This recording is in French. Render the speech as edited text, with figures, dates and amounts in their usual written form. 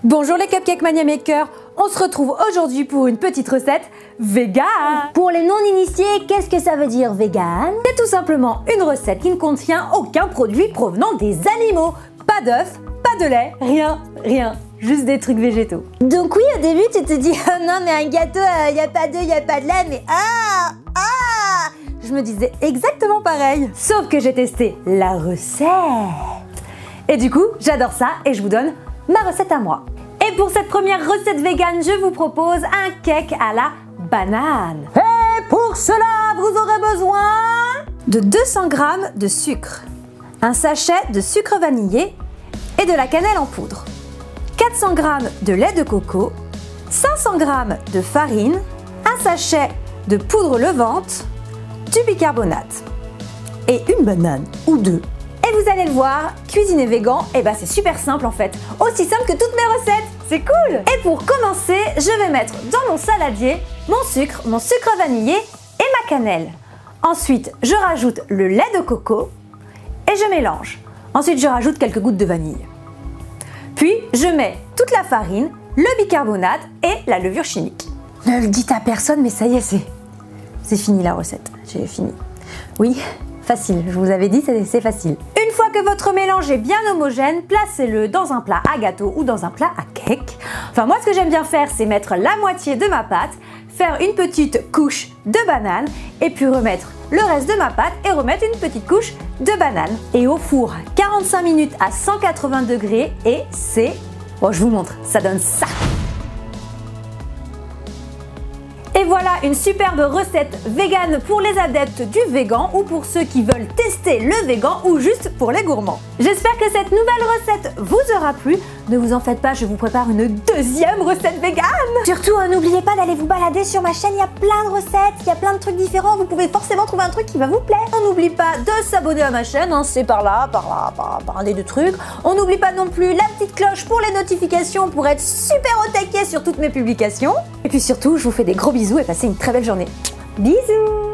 Bonjour les Cupcake Mania Makers, on se retrouve aujourd'hui pour une petite recette vegan. Pour les non-initiés, qu'est-ce que ça veut dire vegan? C'est tout simplement une recette qui ne contient aucun produit provenant des animaux. Pas d'œufs, pas de lait, rien, juste des trucs végétaux. Donc oui, au début tu te dis oh non mais un gâteau, y a pas d'œufs, y a pas de lait, mais Je me disais exactement pareil, sauf que j'ai testé la recette. Et du coup, j'adore ça et je vous donne ma recette à moi. Et pour cette première recette vegan, je vous propose un cake à la banane. Et pour cela, vous aurez besoin de 200 g de sucre, un sachet de sucre vanillé et de la cannelle en poudre, 400 g de lait de coco, 500 g de farine, un sachet de poudre levante, du bicarbonate et une banane ou deux. Et vous allez le voir, cuisiner vegan, c'est super simple en fait. Aussi simple que toutes mes recettes, c'est cool! Et pour commencer, je vais mettre dans mon saladier mon sucre vanillé et ma cannelle. Ensuite, je rajoute le lait de coco et je mélange. Ensuite, je rajoute quelques gouttes de vanille. Puis, je mets toute la farine, le bicarbonate et la levure chimique. Ne le dites à personne, mais ça y est, c'est fini la recette. J'ai fini. Oui, facile, je vous avais dit, c'est facile. Une fois que votre mélange est bien homogène, placez-le dans un plat à gâteau ou dans un plat à cake. Enfin, moi, ce que j'aime bien faire, c'est mettre la moitié de ma pâte, faire une petite couche de banane et puis remettre le reste de ma pâte et remettre une petite couche de banane. Et au four, 45 minutes à 180 degrés et c'est... Bon, je vous montre, ça donne ça. Et voilà une superbe recette vegan pour les adeptes du vegan ou pour ceux qui veulent tester le vegan ou juste pour les gourmands. J'espère que cette nouvelle recette vous aura plu. Ne vous en faites pas, je vous prépare une deuxième recette vegan. Surtout, n'oubliez pas d'aller vous balader sur ma chaîne, il y a plein de recettes, il y a plein de trucs différents, vous pouvez forcément trouver un truc qui va vous plaire. On n'oublie pas de s'abonner à ma chaîne, c'est par là, par un des deux trucs. On n'oublie pas non plus la petite cloche pour les notifications pour être super au taquet sur toutes mes publications. Et puis surtout, je vous fais des gros bisous et passez une très belle journée. Bisous!